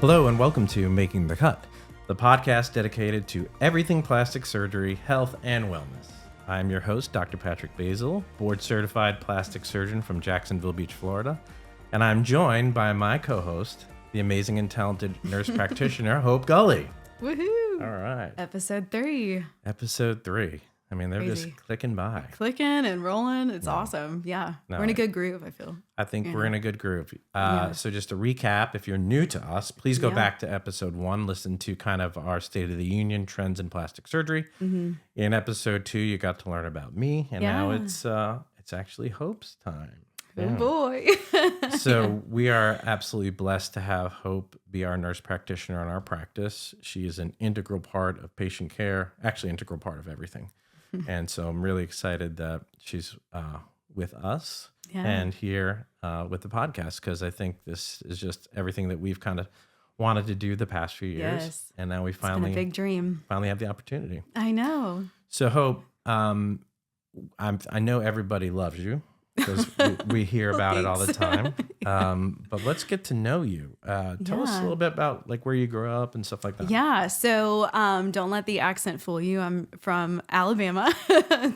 Hello and welcome to Making the Cut, the podcast dedicated to everything plastic surgery, health, and wellness. I'm your host, Dr. Patrick Basil, board-certified plastic surgeon from Jacksonville Beach, Florida, and I'm joined by my co-host, the amazing and talented nurse practitioner, Hope Gulley. Woohoo! All right. Episode 3. Episode 3. I mean, they're Crazy. just clicking by. Clicking and rolling. It's awesome. Yeah. No, We're in a good groove, I feel. I think we're in a good groove. Yeah. So just to recap, if you're new to us, please go Yeah. back to episode 1, listen to kind of our State of the Union trends in plastic surgery. In episode 2, you got to learn about me, and now it's actually Hope's time. Oh boy. So we are absolutely blessed to have Hope be our nurse practitioner in our practice. She is an integral part of patient care, actually integral part of everything. And so I'm really excited that she's with us and here with the podcast, because I think this is just everything that we've kind of wanted to do the past few years. Yes. And now we It's been finally a big dream. have the opportunity. I know. So Hope, I know everybody loves you because we hear about it all the time. But let's get to know you. Tell us a little bit about like where you grew up and stuff like that. Yeah. So don't let the accent fool you. I'm from Alabama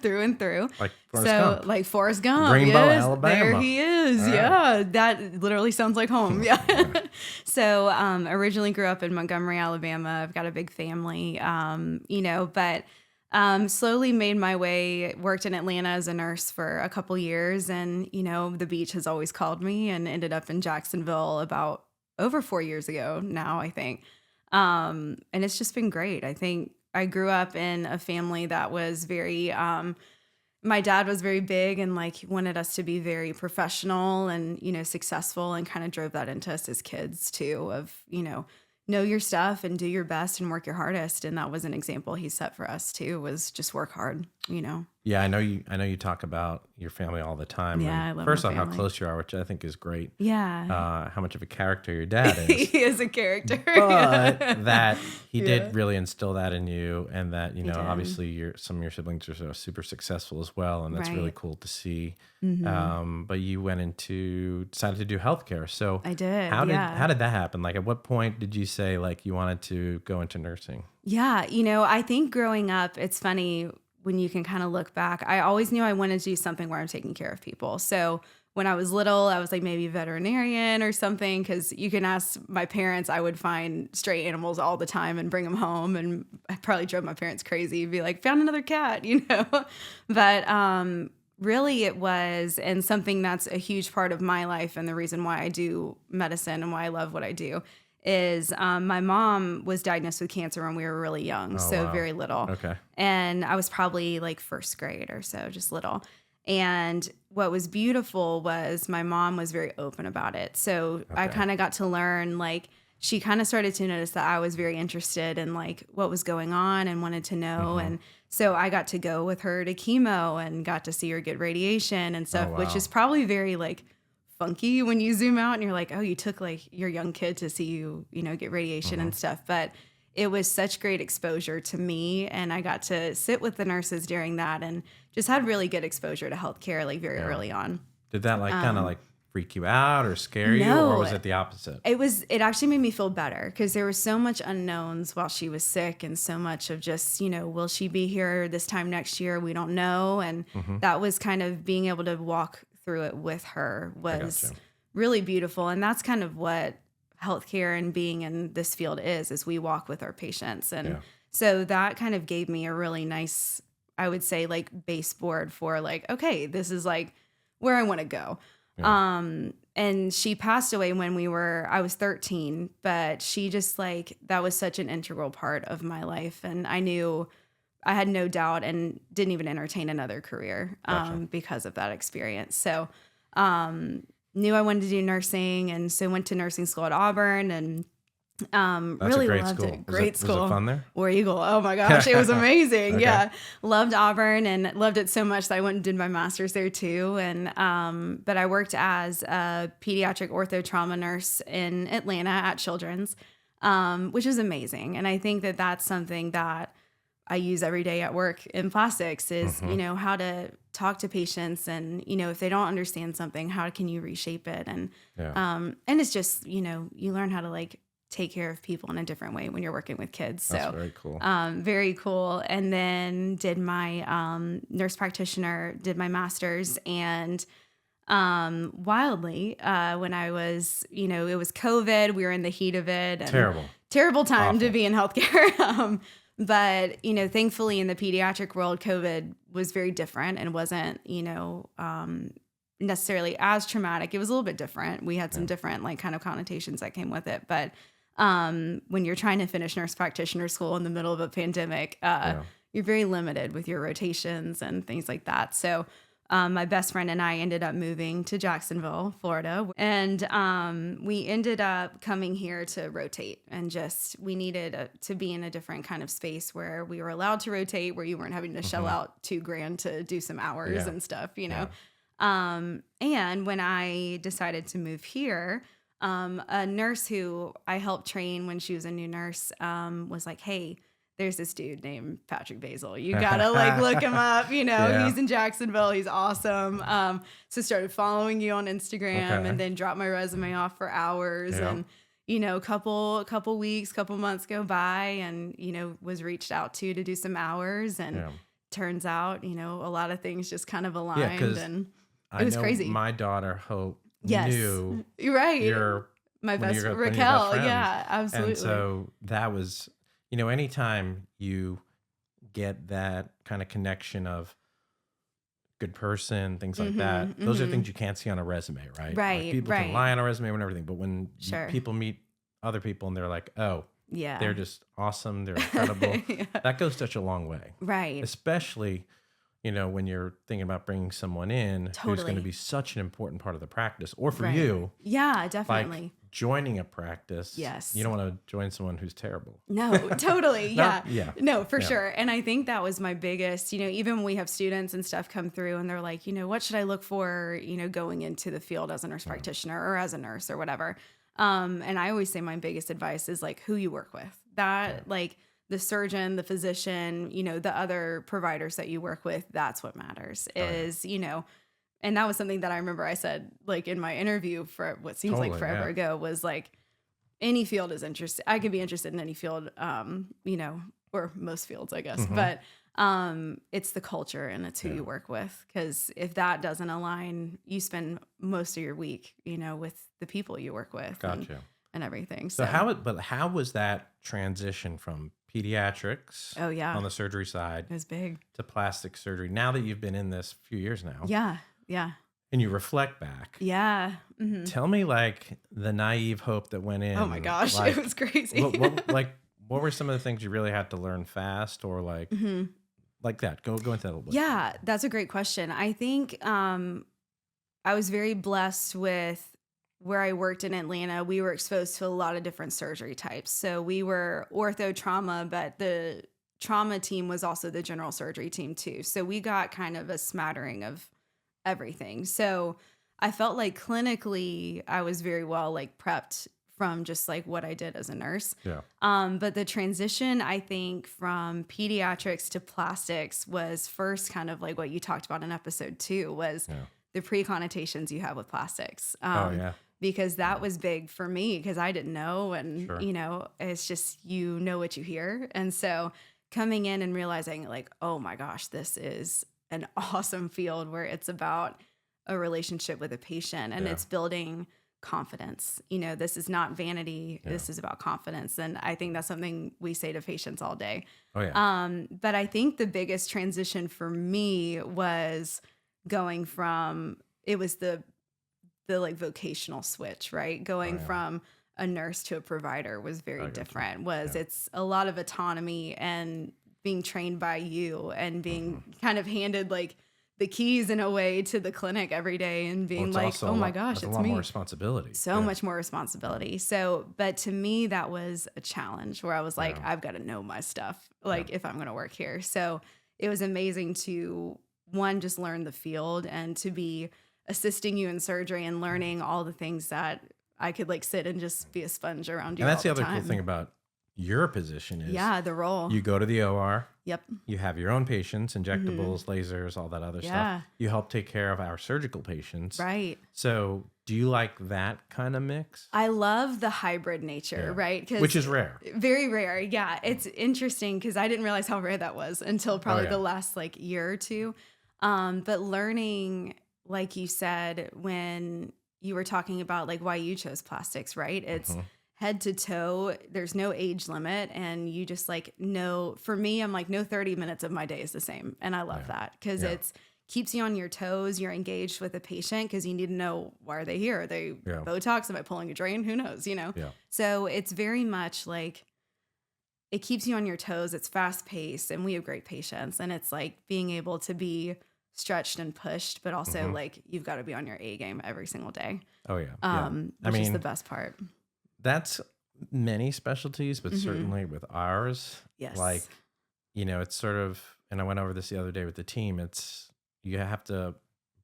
through and through. Like Forrest Gump. Like Forrest Gump. Rainbow, yes, Alabama. There he is. All right. Yeah. That literally sounds like home. Yeah. So originally grew up in Montgomery, Alabama. I've got a big family, but slowly made my way, worked in Atlanta as a nurse for a couple years. And, the beach has always called me, and ended up in Jacksonville about over 4 years ago now, I think. And it's just been great. I think I grew up in a family that was very, my dad was very big and wanted us to be very professional and, successful, and kind of drove that into us as kids too, of, know your stuff and do your best and work your hardest. And that was an example he set for us too, was just work hard, Yeah, I know you talk about your family all the time. Yeah, And I love first my off, how family. close you are, which I think is great. Yeah. How much of a character your dad is. He is a character. But that he Yeah. did really instill that in you, and that, did. obviously some of your siblings are super successful as well. And that's really Right. cool to see. Mm-hmm. But you decided to do healthcare. So I did. how yeah. did that happen? Like, at what point did you say you wanted to go into nursing? Yeah. I think growing up, it's funny when you can kind of look back. I always knew I wanted to do something where I'm taking care of people. So when I was little, I was maybe a veterinarian or something, because you can ask my parents, I would find stray animals all the time and bring them home. And I probably drove my parents crazy. Be like, found another cat, But really it was, and something that's a huge part of my life, and the reason why I do medicine and why I love what I do, is my mom was diagnosed with cancer when we were really young, wow. very little. Okay. And I was probably first grade or so, just little. And what was beautiful was my mom was very open about it. So I kind of got to learn, she kind of started to notice that I was very interested in what was going on and wanted to know. And so I got to go with her to chemo and got to see her get radiation and stuff, Oh, wow. which is probably very funky when you zoom out and you're like, oh, you took your young kid to see you, get radiation and stuff. But it was such great exposure to me, and I got to sit with the nurses during that and just had really good exposure to healthcare very early on. Did that kind of freak you out or scare you, No. or was it the opposite? It actually made me feel better, because there was so much unknowns while she was sick, and so much of just, will she be here this time next year? We don't know. And that was kind of being able to walk through it with her was gotcha. really beautiful. And that's kind of what healthcare and being in this field is we walk with our patients. And so that kind of gave me a really nice, I would say, baseboard for okay, this is where I want to go. Yeah. And she passed away when I was 13, but she just that was such an integral part of my life. And I knew I had no doubt and didn't even entertain another career, Gotcha. because of that experience. So, knew I wanted to do nursing, and so went to nursing school at Auburn, and That's really a great loved school. it. Great school. Was it fun there? War Eagle. Oh my gosh, it was amazing. Okay. Yeah. Loved Auburn and loved it so much that I went and did my master's there too. And but I worked as a pediatric ortho trauma nurse in Atlanta at Children's, which was amazing. And I think that that's something that I use every day at work in plastics is, how to talk to patients, and, if they don't understand something, how can you reshape it? And, and it's just, you learn how to take care of people in a different way when you're working with kids. So That's very cool. very cool. And then did my nurse practitioner, did my master's, and wildly, when I was, it was COVID, we were in the heat of it. And terrible time to be in healthcare. But, thankfully in the pediatric world, COVID was very different and wasn't, necessarily as traumatic. It was a little bit different. We had some different kind of connotations that came with it. But when you're trying to finish nurse practitioner school in the middle of a pandemic, you're very limited with your rotations and things like that. So my best friend and I ended up moving to Jacksonville, Florida, and we ended up coming here to rotate, and we needed to be in a different kind of space where we were allowed to rotate, where you weren't having to shell out $2,000 to do some hours and stuff, And when I decided to move here, a nurse who I helped train when she was a new nurse was like, hey, there's this dude named Patrick Basil. You gotta look him up. He's in Jacksonville. He's awesome. So started following you on Instagram, and then dropped my resume off for hours. And, couple weeks, couple months go by, and, was reached out to do some hours. And turns out, a lot of things just kind of aligned, and it was crazy. My daughter, Hope, knew my best Raquel. Yeah, absolutely. And so that was, anytime you get that kind of connection of good person, things like that, those are things you can't see on a resume, right? Right. People can lie on a resume and everything, but when people meet other people and they're like, oh, they're just awesome, they're incredible, that goes such a long way. Right. Especially, when you're thinking about bringing someone in who's going to be such an important part of the practice, or for you. Yeah, definitely. Like joining a practice. Yes. You don't want to join someone who's terrible. No, totally. No, for sure. Yeah. And I think that was my biggest, even when we have students and stuff come through and they're like, what should I look for, going into the field as a nurse practitioner or as a nurse or whatever. And I always say my biggest advice is who you work with. That the surgeon, the physician, the other providers that you work with, that's what matters is, and that was something that I remember I said, in my interview for what seems like forever ago, was any field is interesting. I could be interested in any field, or most fields, I guess, but it's the culture and it's who you work with. Because if that doesn't align, you spend most of your week, with the people you work with. Gotcha. And everything. So how was that transition from pediatrics on the surgery side, it was big, to plastic surgery, now that you've been in this a few years now? Yeah. And you reflect back. Yeah. Tell me the naive Hope that went in. Oh my gosh, it was crazy. What were some of the things you really had to learn fast, or like that? Go into that a little bit. Yeah, that's a great question. I think I was very blessed with where I worked in Atlanta. We were exposed to a lot of different surgery types. So we were ortho trauma, but the trauma team was also the general surgery team too. So we got kind of a smattering of everything. So I felt like clinically I was very well prepped from just what I did as a nurse. Yeah. But the transition, I think, from pediatrics to plastics was first kind of what you talked about in episode 2 was the pre-connotations you have with plastics. Because that was big for me because I didn't know. And, it's just, what you hear. And so coming in and realizing oh my gosh, this is an awesome field where it's about a relationship with a patient and it's building confidence. This is not vanity. This is about confidence. And I think that's something we say to patients all day. Oh, yeah. But I think the biggest transition for me was going from, it was the vocational switch, right? Going from a nurse to a provider was very different. It's a lot of autonomy and being trained by you and being kind of handed the keys in a way to the clinic every day and being oh my gosh, it's a lot me. More responsibility. So much more responsibility. So, but to me, that was a challenge where I was I've got to know my stuff, if I'm going to work here. So it was amazing to, one, just learn the field and to be assisting you in surgery and learning all the things that I could sit and just be a sponge around you. And that's all the other time. cool thing about your position is. Yeah, the role. You go to the OR. Yep. You have your own patients, injectables, lasers, all that other stuff. You help take care of our surgical patients. Right. So do you like that kind of mix? I love the hybrid nature, right? Which is rare. Very rare. Yeah. It's interesting because I didn't realize how rare that was until probably the last like year or two. But learning, like you said, when you were talking about like why you chose plastics, right? It's head to toe. There's no age limit. And you just like know, for me, I'm like, no 30 minutes of my day is the same. And I love that because it's keeps you on your toes. You're engaged with the patient because you need to know, why are they here? Are they Botox? Am I pulling a drain? Who knows, you know? Yeah. So it's very much like, it keeps you on your toes. It's fast paced and we have great patients. And it's like being able to be stretched and pushed, but also like you've got to be on your A game every single day. Oh yeah. Which is the best part. That's many specialties, but certainly with ours, like, you know, it's sort of, and I went over this the other day with the team, it's, you have to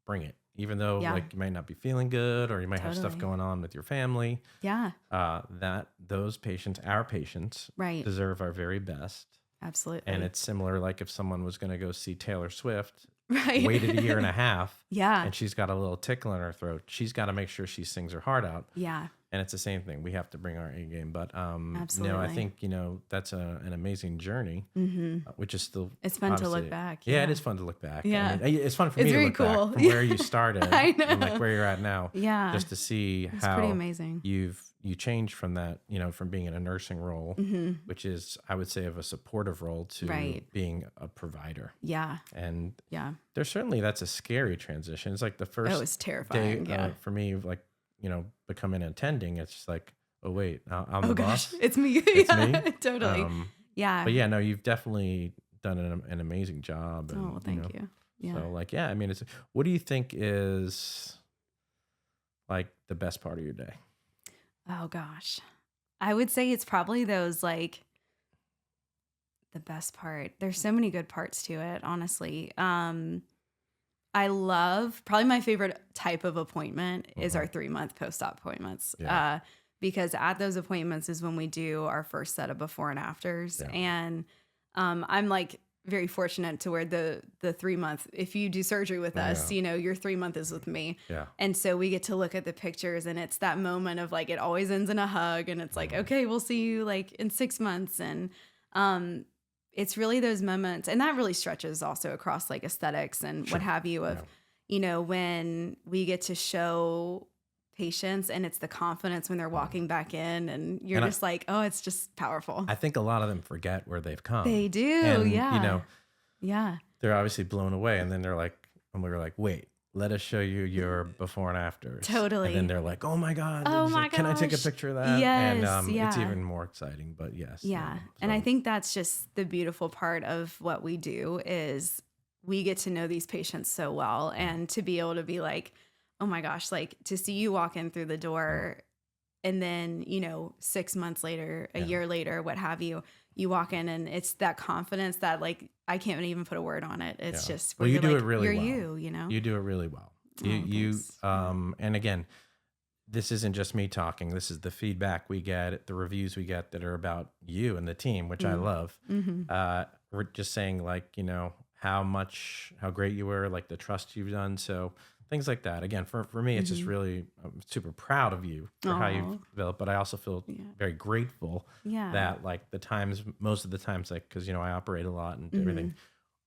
bring it, even though like you might not be feeling good or you might have stuff going on with your family. Yeah. That those patients, our patients, deserve our very best. Absolutely. And it's similar, like if someone was going to go see Taylor Swift, waited a year and a half, and she's got a little tickle in her throat, she's got to make sure she sings her heart out. Yeah. And it's the same thing. We have to bring our A game. But no, I think, you know, that's an amazing journey, which is still... It's fun to look back. Yeah, it is fun to look back. Yeah. I mean, it's fun for me to look back from where you started and like where you're at now. Yeah. Just to see how pretty amazing. You changed from that, you know, from being in a nursing role, which is, I would say, of a supportive role to being a provider. Yeah. And there's certainly, that's a scary transition. It's like the first it was terrifying. Day for me, like, you know, becoming attending, it's just like, oh wait, I'm the boss. It's me. It's me. Totally. But yeah, no, you've definitely done an amazing job. And, thank you. Yeah. So like, yeah, I mean, what do you think is like the best part of your day? Oh gosh. I would say it's probably those like the best part. There's so many good parts to it, honestly. I love, probably my favorite type of appointment is our 3-month post-op appointments. Yeah. Because at those appointments is when we do our first set of before and afters. Yeah. And I'm like very fortunate to where the 3-month, if you do surgery with us, you know, your 3-month is with me. Yeah. And so we get to look at the pictures and it's that moment of like, it always ends in a hug and it's like, okay, we'll see you like in 6 months. And it's really those moments, and that really stretches also across like aesthetics and what have you of, you know, when we get to show patients and it's the confidence when they're walking back in and you're just like, oh, it's just powerful. I think a lot of them forget where they've come. They do. And, you know, they're obviously blown away. And then they're like, and we were like, wait, let us show you your before and afters. Totally. And then they're like, oh my God. Oh my gosh. Can I take a picture of that? Yes. And it's even more exciting, but yes. Yeah. So. And I think that's just the beautiful part of what we do is we get to know these patients so well and to be able to be like, oh my gosh, like to see you walk in through the door and then, you know, 6 months later, a year later, what have you, you walk in and it's that confidence that like, I can't even put a word on it. It's just, well, you do like, it really well. You know, you do it really well. And again, this isn't just me talking. This is the feedback we get, the reviews we get that are about you and the team, which I love. We're just saying like, you know, how great you were, like the trust you've done. So things like that. Again, for me, it's just really, I'm super proud of you for how you've developed, but I also feel very grateful that like most of the times, like, cause you know, I operate a lot and everything,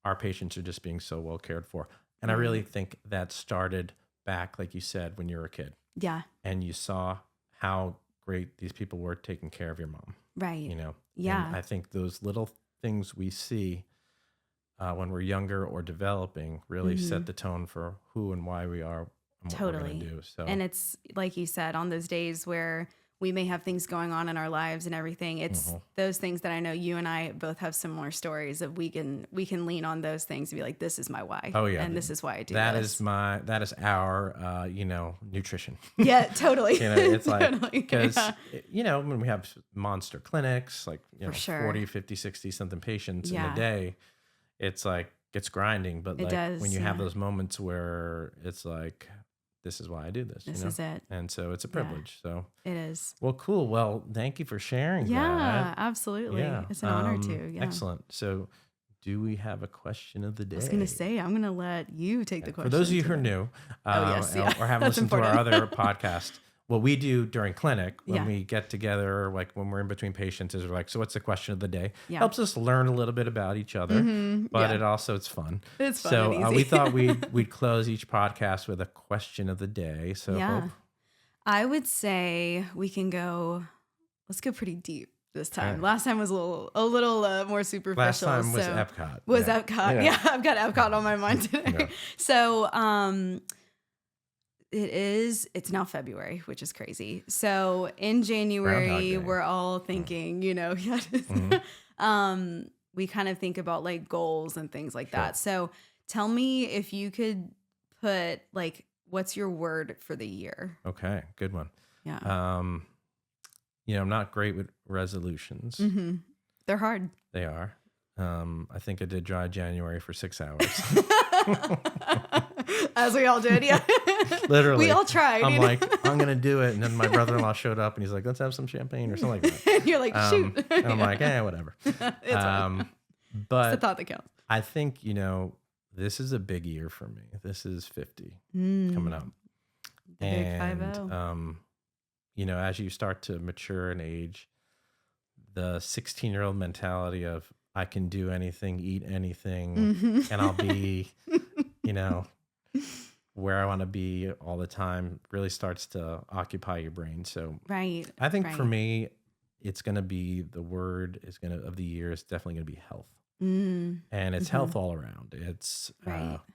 our patients are just being so well cared for. And I really think that started back, like you said, when you were a kid. Yeah. And you saw how great these people were taking care of your mom. Right. You know? Yeah. And I think those little things we see when we're younger or developing really set the tone for who and why we are and what we're going to do. So. And it's like you said, on those days where we may have things going on in our lives and everything, it's those things that I know you and I both have similar stories of we can lean on those things and be like, this is my why. Oh yeah. And this is why I do this. That is our, you know, nutrition. Yeah, totally. You know, it's like, because, you know, when we have monster clinics, like, you know, 40, 50, 60 something patients in a day, it's like, it's grinding. But like when you have those moments where it's like, this is why I do this. This is it. And so it's a privilege. So it is. Well, cool. Well, thank you for sharing that. Yeah, absolutely. Yeah. It's an honor to. Yeah. Excellent. So do we have a question of the day? I was going to say, I'm going to let you take the question. For those of you who are new or haven't listened to our other podcast, what we do during clinic when we get together, like when we're in between patients, is we're like, so what's the question of the day? Helps us learn a little bit about each other, but it's fun. It's fun. So and easy. we thought we'd close each podcast with a question of the day. So Hope? I would say let's go pretty deep this time. Okay. Last time was a little more superficial. Last time was Epcot. Epcot. Yeah, I've got Epcot on my mind today. Yeah. So it's now February, which is crazy. So in January, we're all thinking, we kind of think about like goals and things like that. So tell me if you could put like, what's your word for the year? Okay, good one. Yeah. I'm not great with resolutions. They're hard. They are. I think I did dry January for 6 hours. As we all did, yeah. Literally. We all tried. I'm like, I'm going to do it. And then my brother-in-law showed up and he's like, let's have some champagne or something like that. And you're like, shoot. And I'm like, whatever. It's fine. But it's the thought that counts. I think, this is a big year for me. This is 50 coming up. The big 50. As you start to mature and age, the 16-year-old mentality of I can do anything, eat anything, and I'll be, where I want to be all the time really starts to occupy your brain. So I think for me, it's going to be of the year is definitely going to be health. And it's health all around. It's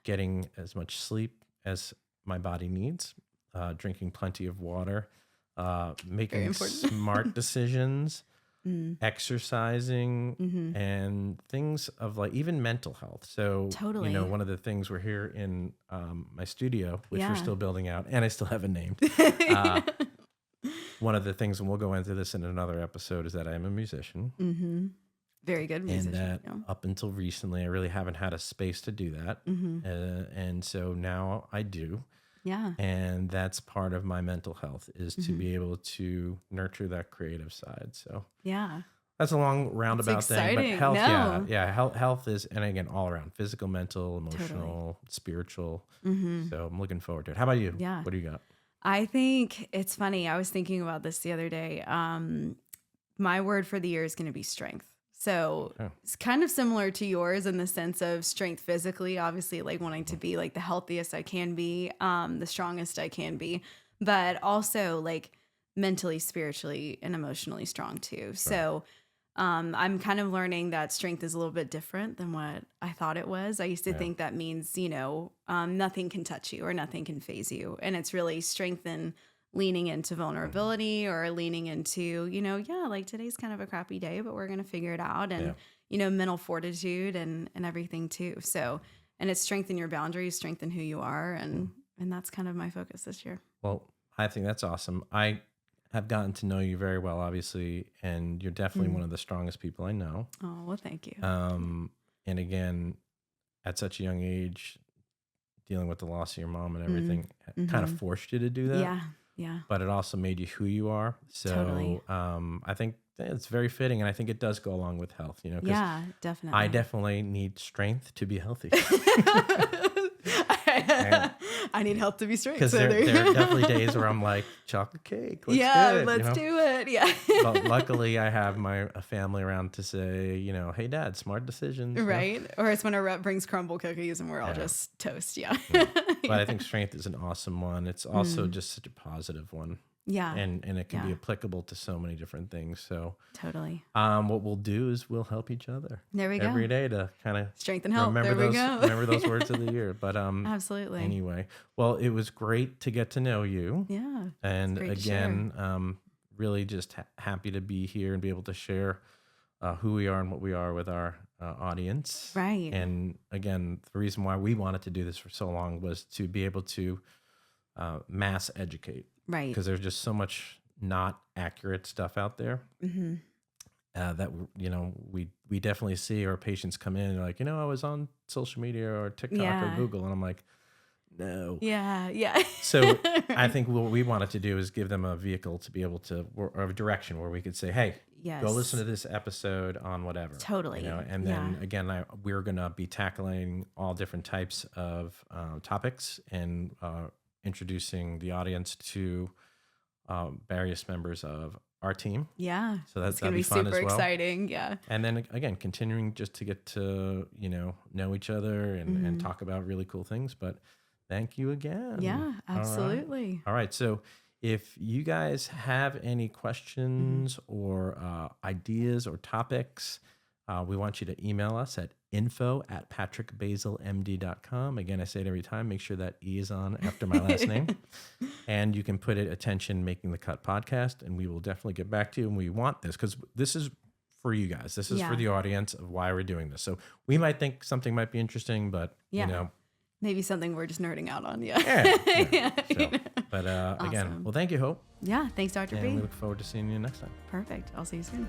getting as much sleep as my body needs, drinking plenty of water, making smart decisions, exercising, and things of like even mental health. So, one of the things we're here in my studio, which we're still building out, and I still haven't named. One of the things, and we'll go into this in another episode, is that I am a musician. Very good musician. And that up until recently, I really haven't had a space to do that. And so now I do. Yeah. And that's part of my mental health is to be able to nurture that creative side. So that's a long roundabout thing. But health, health is, and again, all around physical, mental, emotional, spiritual. So I'm looking forward to it. How about you? Yeah. What do you got? I think it's funny. I was thinking about this the other day. My word for the year is going to be strength. So it's kind of similar to yours in the sense of strength physically, obviously like wanting to be like the healthiest I can be, the strongest I can be, but also like mentally, spiritually, and emotionally strong too. So I'm kind of learning that strength is a little bit different than what I thought it was. I used to think that means, nothing can touch you or nothing can phase you. And it's really strength in leaning into vulnerability or leaning into, like today's kind of a crappy day, but we're going to figure it out. And, mental fortitude and everything too. So, and it's strengthen your boundaries, strengthen who you are. And that's kind of my focus this year. Well, I think that's awesome. I have gotten to know you very well, obviously, and you're definitely one of the strongest people I know. Oh, well, thank you. And again, at such a young age, dealing with the loss of your mom and everything kind of forced you to do that. Yeah. But it also made you who you are. So totally. I think it's very fitting. And I think it does go along with health, Yeah, definitely. I definitely need strength to be healthy. I need health to be straight. Because there are definitely days where I'm like, chocolate cake. Let's do it. Yeah. But luckily, I have a family around to say, hey, Dad, smart decisions. Right. Or it's when a rep brings crumble cookies and we're all just toast. Yeah. But I think strength is an awesome one. It's also just such a positive one. Yeah. And it can be applicable to so many different things. So totally. What we'll do is we'll help each other. There we go. Every day to kind of strength and health. Remember those words of the year. But absolutely. Anyway, well, it was great to get to know you. Yeah. And again, really just happy to be here and be able to share who we are and what we are with our audience. Right. And again, the reason why we wanted to do this for so long was to be able to mass educate. Right. Because there's just so much not accurate stuff out there that, we definitely see our patients come in and they're like, I was on social media or TikTok or Google. And I'm like, no. Yeah. Yeah. So I think what we wanted to do is give them a vehicle to be able to, or a direction where we could say, hey, Yes. go listen to this episode on whatever. Totally. You know? And then again, we're going to be tackling all different types of topics and introducing the audience to various members of our team. Yeah. So that's going to be fun super as well. exciting. Yeah. And then again, continuing just to get to, know each other and talk about really cool things. But thank you again. Yeah, absolutely. All right. So if you guys have any questions or ideas or topics, we want you to email us at info@patrickbasilmd.com. Again, I say it every time. Make sure that E is on after my last name. And you can put it attention Making the Cut podcast, and we will definitely get back to you. And we want this because this is for you guys. This is for the audience of why we're doing this. So we might think something might be interesting, but, maybe something we're just nerding out on. So, but Awesome. again, well, thank you, Hope. Yeah. Thanks, Dr. And B. we look forward to seeing you next time. Perfect. I'll see you soon.